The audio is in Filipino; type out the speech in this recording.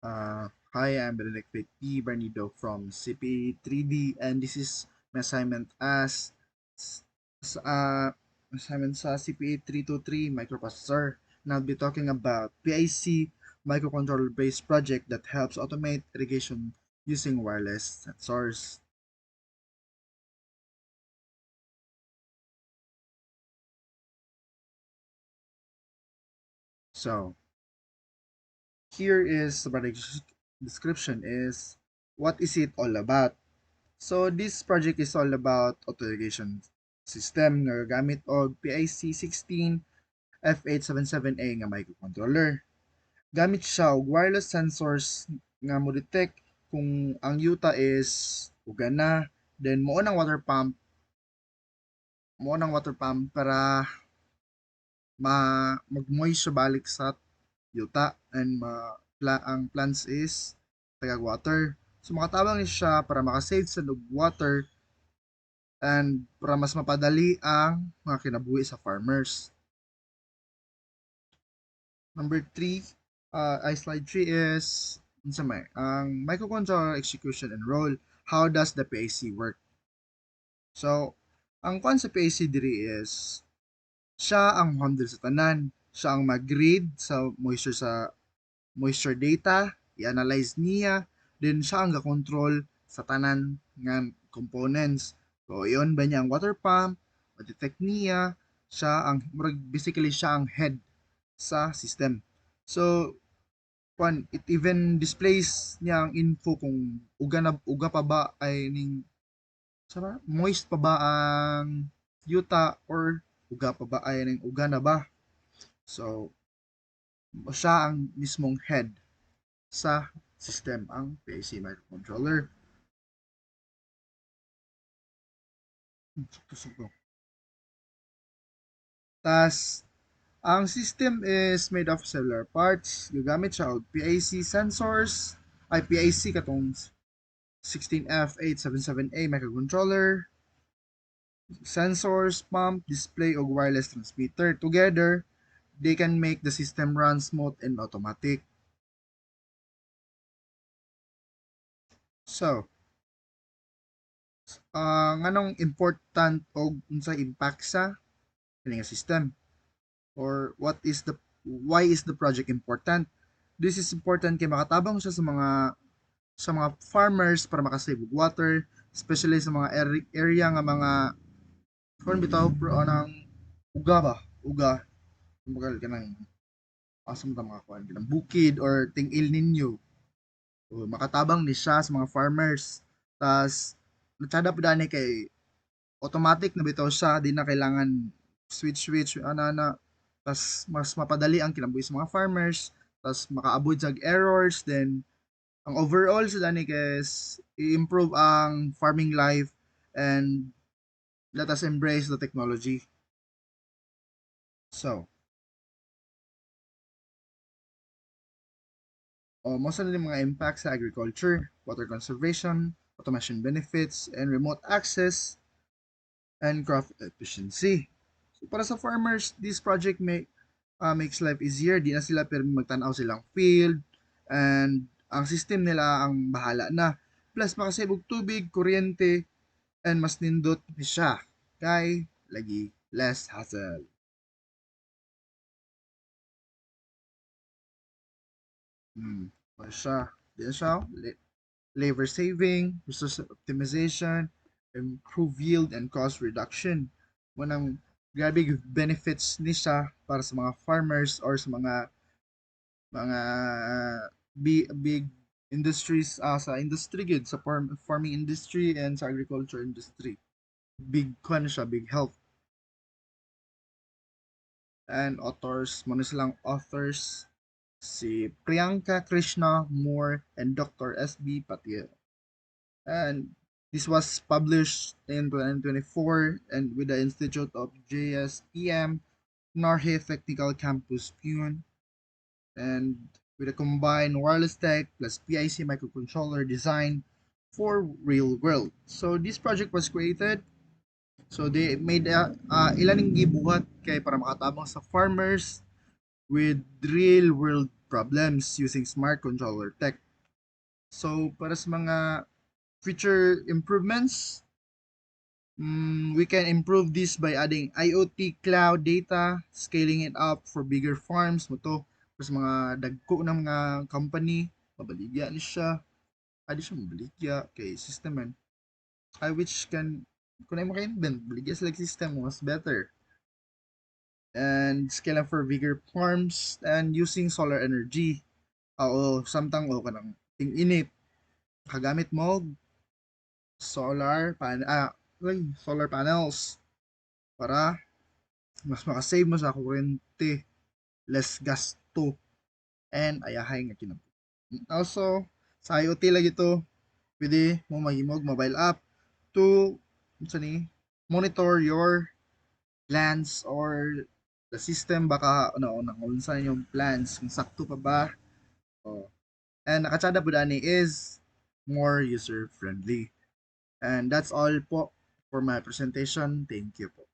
Hi, I'm Benedict P. Barnido from CPA 3D, and this is my assignment as s- s- uh, assignment sa CPA 323 microprocessor. And I'll be talking about PIC microcontroller-based project that helps automate irrigation using wireless sensors. So here is the project description is what is it all about? So this project is all about auto irrigation system nga gamit og PIC 16 F877A nga microcontroller. Gamit siya og wireless sensors nga mo detect kung ang yuta is ugana, then mo nang water pump para mag-moist siya balik sa yuta and ang plants is tagag water. So makatabang ni siya para makasave sa water and para mas mapadali ang mga kinabuhi sa farmers. Number three, slide 3 is ang microcontroller execution and role. How does the PAC work? So, ang concept PAC diri is siya ang handle sa tanan. Siya ang mag-read sa moisture data, i-analyze niya, then siya ang ga-control sa tanan nga components. So, iyon ba niya ang water pump, ma-detect niya, basically siya ang head sa system. So, it even displays niya ang info kung uga pa ba ay moist pa ba ang yuta or uga pa ba ay ning uga na ba. So, siya ang mismong head sa system, ang PAC microcontroller. Tusok. Tas, ang system is made of several parts. Gagamit siya og PAC sensors, ay PAC katong 16F877A microcontroller, sensors, pump, display, o wireless transmitter. Together, they can make the system run smooth and automatic. So, nganong important o unsa impact sa kini system? Or why is the project important? This is important kay makatabang siya sa mga farmers para makasave og water, especially sa mga area nga mga kung bitaw pro anang uga ba? Uga. Kumbaga kanang asam ta mga kuan kanang bukid or ting El Nino. O, makatabang ni siya sa mga farmers. Tas natsada po dani kay automatic na bitaw siya, di na kailangan switch ana tas mas mapadali ang kinabuhi sa mga farmers, tas makaabot sa errors, then ang overall sa dani is i-improve ang farming life and let us embrace the technology. So, most of the mga impacts sa agriculture, water conservation, automation benefits, and remote access, and crop efficiency. So, para sa farmers, this project makes life easier. Di na sila pero magtanaw silang field and ang system nila ang bahala na. Plus, makasave og tubig, kuryente, and mas nindot siya. Kay, lagi, less hassle. Hmm. Pa siya. Di na siya. Labor saving, resource optimization, improve yield and cost reduction. Manang grabe benefits ni siya para sa mga farmers or sa mga big industries sa industry gid sa farming industry and sa agriculture industry. Big kwan siya, big help. And authors, muna silang authors si Priyanka Krishna Moore and Dr. S.B. Patil. And this was published in 2024 and with the Institute of JSPM, Norhe Technical Campus Pune, and with a combined wireless tech plus PIC microcontroller design for real world. So this project was created. So they made ilaning gibuhat kay para makatabang sa farmers with real world problems using smart controller tech. So, para sa mga future improvements, we can improve this by adding IoT cloud data, scaling it up for bigger farms mo to. Tapos mga dagko ng mga company, mabaligya ni siya. Adi siya mabaligya kay system man. I which can kung ay maka-invent, baligya sila system was better. And scale up for bigger farms and using solar energy. Oo, samtang o kanang ting init kagamit mo solar panels para mas makasave mo sa kuryente, less gasto, and ayahay nga kinab. Also, sa IoT lagi to, pwede mo mahimog mobile app to unsa ni monitor your plans or the system baka ano unsa yung plans kung sakto pa ba. Oh. And nakatsada po dani is more user friendly. And that's all po for my presentation. Thank you po.